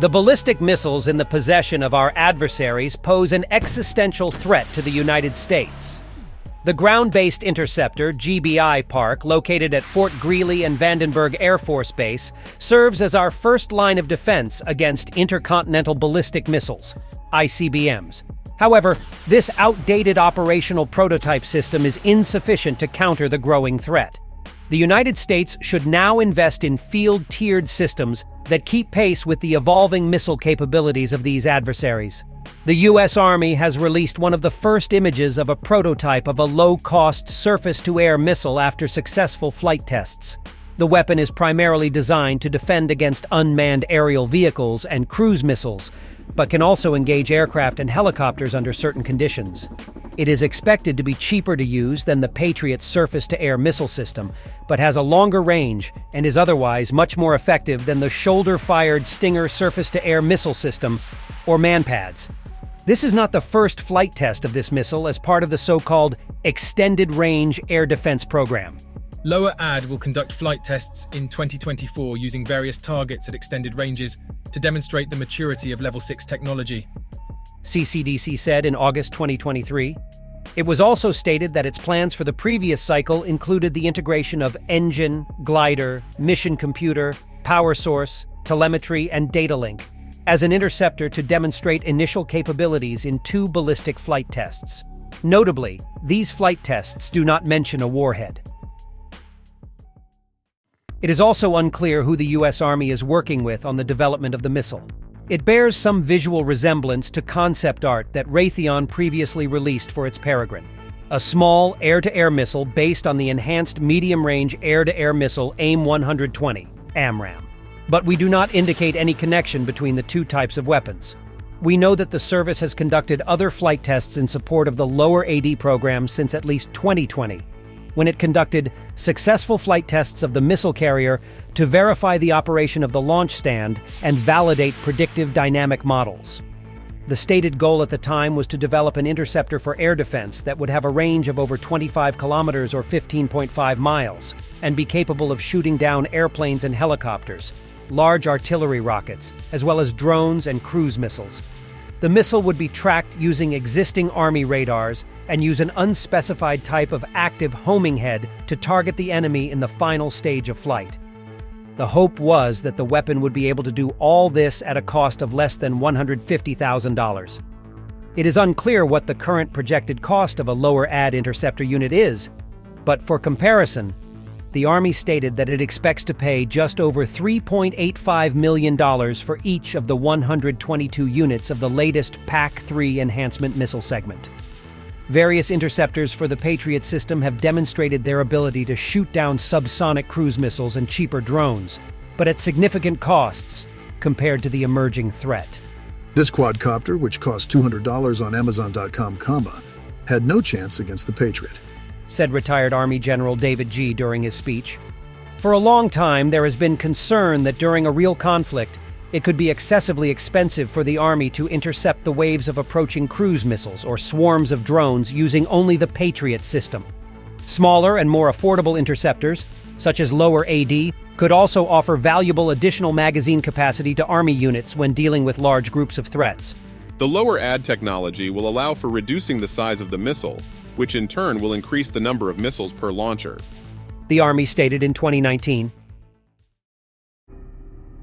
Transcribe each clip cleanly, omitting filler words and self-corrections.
The ballistic missiles in the possession of our adversaries pose an existential threat to the United States. The ground-based interceptor, GBI Park, located at Fort Greely and Vandenberg Air Force Base, serves as our first line of defense against intercontinental ballistic missiles, ICBMs. However, this outdated operational prototype system is insufficient to counter the growing threat. The United States should now invest in field-tiered systems that keep pace with the evolving missile capabilities of these adversaries. The U.S. Army has released one of the first images of a prototype of a low-cost surface-to-air missile after successful flight tests. The weapon is primarily designed to defend against unmanned aerial vehicles and cruise missiles, but can also engage aircraft and helicopters under certain conditions. It is expected to be cheaper to use than the Patriot surface-to-air missile system, but has a longer range and is otherwise much more effective than the shoulder-fired Stinger surface-to-air missile system, or MANPADS. This is not the first flight test of this missile as part of the so-called Extended Range Air Defense Program. Lower AD will conduct flight tests in 2024 using various targets at extended ranges to demonstrate the maturity of Level 6 technology, CCDC said in August 2023. It was also stated that its plans for the previous cycle included the integration of engine, glider, mission computer, power source, telemetry, and data link as an interceptor to demonstrate initial capabilities in 2 ballistic flight tests. Notably, these flight tests do not mention a warhead. It is also unclear who the U.S. Army is working with on the development of the missile. It bears some visual resemblance to concept art that Raytheon previously released for its Peregrine, a small air-to-air missile based on the enhanced medium-range air-to-air missile AIM-120, AMRAAM. But we do not indicate any connection between the two types of weapons. We know that the service has conducted other flight tests in support of the lower AD program since at least 2020, when it conducted successful flight tests of the missile carrier to verify the operation of the launch stand and validate predictive dynamic models. The stated goal at the time was to develop an interceptor for air defense that would have a range of over 25 kilometers or 15.5 miles and be capable of shooting down airplanes and helicopters, large artillery rockets, as well as drones and cruise missiles. The missile would be tracked using existing Army radars and use an unspecified type of active homing head to target the enemy in the final stage of flight. The hope was that the weapon would be able to do all this at a cost of less than $150,000. It is unclear what the current projected cost of a lower AD interceptor unit is, but for comparison, the Army stated that it expects to pay just over $3.85 million for each of the 122 units of the latest PAC-3 enhancement missile segment. Various interceptors for the Patriot system have demonstrated their ability to shoot down subsonic cruise missiles and cheaper drones, but at significant costs compared to the emerging threat. This quadcopter, which cost $200 on Amazon.com, had no chance against the Patriot, said retired Army General David G. during his speech. For a long time, there has been concern that during a real conflict, it could be excessively expensive for the Army to intercept the waves of approaching cruise missiles or swarms of drones using only the Patriot system. Smaller and more affordable interceptors, such as lower AD, could also offer valuable additional magazine capacity to Army units when dealing with large groups of threats. The lower AD technology will allow for reducing the size of the missile, which in turn will increase the number of missiles per launcher, the Army stated in 2019.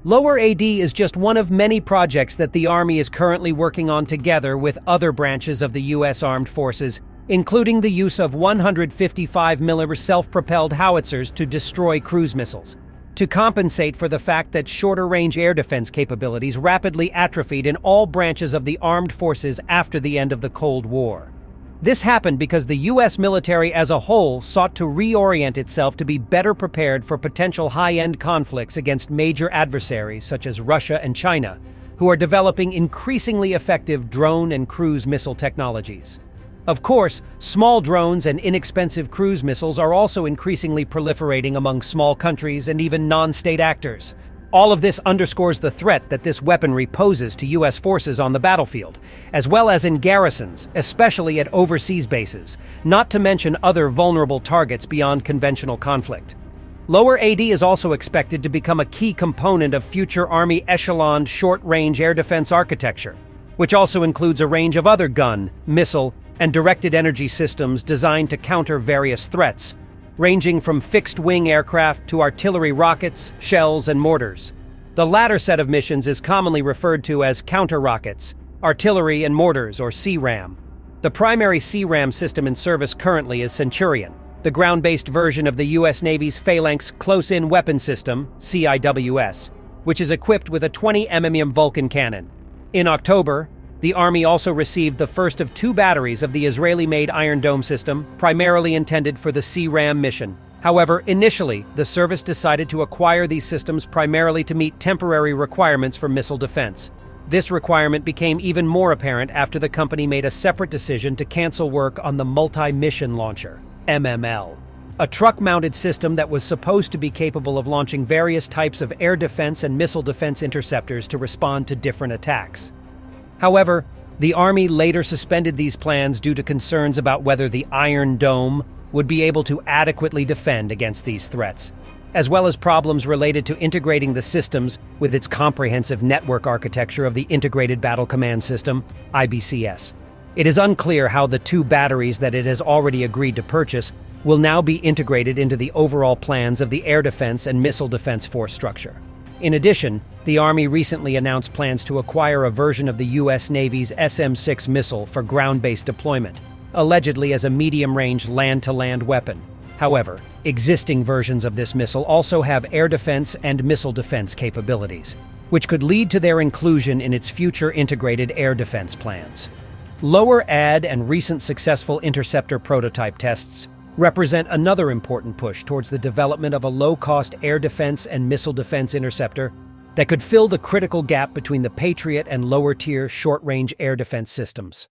Lower AD is just one of many projects that the Army is currently working on together with other branches of the U.S. Armed Forces, including the use of 155mm self-propelled howitzers to destroy cruise missiles, to compensate for the fact that shorter-range air defense capabilities rapidly atrophied in all branches of the armed forces after the end of the Cold War. This happened because the U.S. military as a whole sought to reorient itself to be better prepared for potential high-end conflicts against major adversaries such as Russia and China, who are developing increasingly effective drone and cruise missile technologies. Of course, small drones and inexpensive cruise missiles are also increasingly proliferating among small countries and even non-state actors. All of this underscores the threat that this weaponry poses to U.S. forces on the battlefield, as well as in garrisons, especially at overseas bases, not to mention other vulnerable targets beyond conventional conflict. Lower AD is also expected to become a key component of future Army echeloned short-range air defense architecture, which also includes a range of other gun, missile, and directed energy systems designed to counter various threats, ranging from fixed-wing aircraft to artillery rockets, shells, and mortars. The latter set of missions is commonly referred to as counter-rockets, artillery and mortars, or CRAM. The primary CRAM system in service currently is Centurion, the ground-based version of the U.S. Navy's Phalanx Close-In Weapon System, CIWS, which is equipped with a 20 mm Vulcan cannon. In October, the Army also received the first of 2 batteries of the Israeli-made Iron Dome system, primarily intended for the CRAM mission. However, initially, the service decided to acquire these systems primarily to meet temporary requirements for missile defense. This requirement became even more apparent after the company made a separate decision to cancel work on the Multi-Mission Launcher, MML, a truck-mounted system that was supposed to be capable of launching various types of air defense and missile defense interceptors to respond to different attacks. However, the Army later suspended these plans due to concerns about whether the Iron Dome would be able to adequately defend against these threats, as well as problems related to integrating the systems with its comprehensive network architecture of the Integrated Battle Command System, IBCS. It is unclear how the 2 batteries that it has already agreed to purchase will now be integrated into the overall plans of the Air Defense and Missile Defense Force structure. In addition, the Army recently announced plans to acquire a version of the U.S. Navy's SM-6 missile for ground-based deployment, allegedly as a medium-range land-to-land weapon. However, existing versions of this missile also have air defense and missile defense capabilities, which could lead to their inclusion in its future integrated air defense plans. Lower AD and recent successful interceptor prototype tests represent another important push towards the development of a low-cost air defense and missile defense interceptor that could fill the critical gap between the Patriot and lower-tier short-range air defense systems.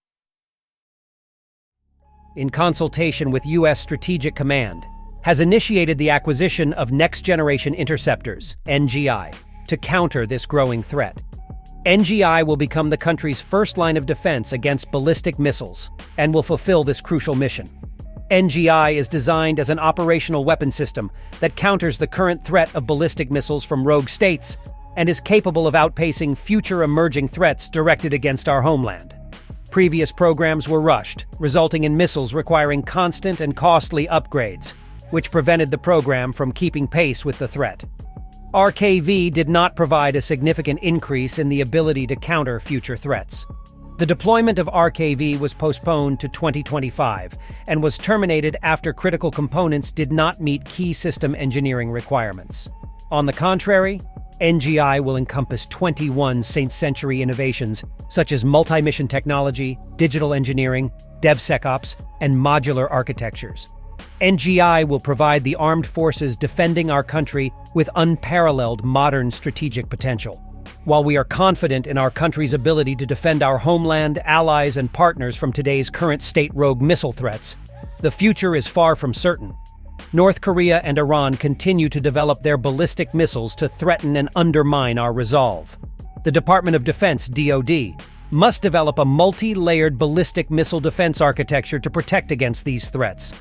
In consultation with U.S. Strategic Command, has initiated the acquisition of next-generation interceptors, NGI, to counter this growing threat. NGI will become the country's first line of defense against ballistic missiles and will fulfill this crucial mission. NGI is designed as an operational weapon system that counters the current threat of ballistic missiles from rogue states and is capable of outpacing future emerging threats directed against our homeland. Previous programs were rushed, resulting in missiles requiring constant and costly upgrades, which prevented the program from keeping pace with the threat. RKV did not provide a significant increase in the ability to counter future threats. The deployment of RKV was postponed to 2025 and was terminated after critical components did not meet key system engineering requirements. On the contrary, NGI will encompass 21 century innovations such as multi-mission technology, digital engineering, DevSecOps, and modular architectures. NGI will provide the armed forces defending our country with unparalleled modern strategic potential. While we are confident in our country's ability to defend our homeland, allies, and partners from today's current state rogue missile threats, the future is far from certain. North Korea and Iran continue to develop their ballistic missiles to threaten and undermine our resolve. The Department of Defense, DoD, must develop a multi-layered ballistic missile defense architecture to protect against these threats.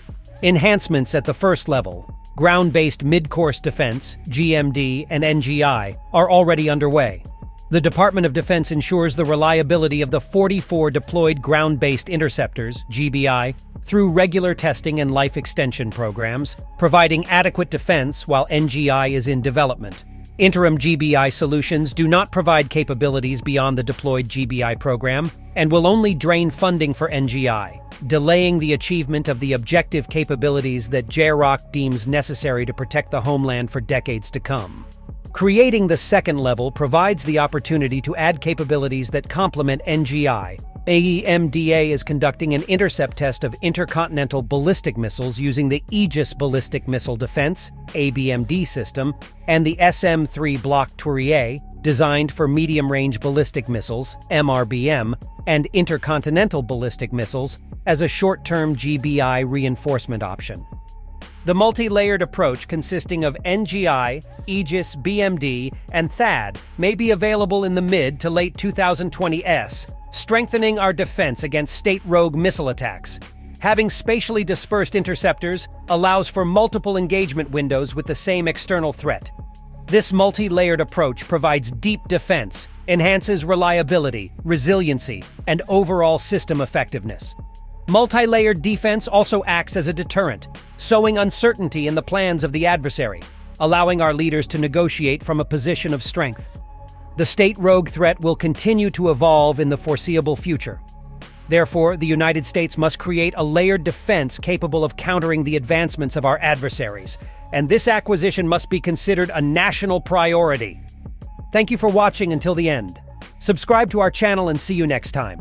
Enhancements at the first level, ground-based mid-course defense, GMD, and NGI, are already underway. The Department of Defense ensures the reliability of the 44 deployed ground-based interceptors, GBI, through regular testing and life extension programs, providing adequate defense while NGI is in development. Interim GBI solutions do not provide capabilities beyond the deployed GBI program and will only drain funding for NGI, delaying the achievement of the objective capabilities that JROC deems necessary to protect the homeland for decades to come. Creating the second level provides the opportunity to add capabilities that complement NGI. AEMDA is conducting an intercept test of intercontinental ballistic missiles using the Aegis Ballistic Missile Defense (ABMD) system and the SM-3 Block Tourier, designed for medium-range ballistic missiles (MRBM) and intercontinental ballistic missiles as a short-term GBI reinforcement option. The multi-layered approach consisting of NGI, Aegis, BMD, and THAAD may be available in the mid to late 2020s, strengthening our defense against state rogue missile attacks. Having spatially dispersed interceptors allows for multiple engagement windows with the same external threat. This multi-layered approach provides deep defense, enhances reliability, resiliency, and overall system effectiveness. Multi-layered defense also acts as a deterrent, sowing uncertainty in the plans of the adversary, allowing our leaders to negotiate from a position of strength. The state rogue threat will continue to evolve in the foreseeable future. Therefore, the United States must create a layered defense capable of countering the advancements of our adversaries, and this acquisition must be considered a national priority. Thank you for watching until the end. Subscribe to our channel and see you next time.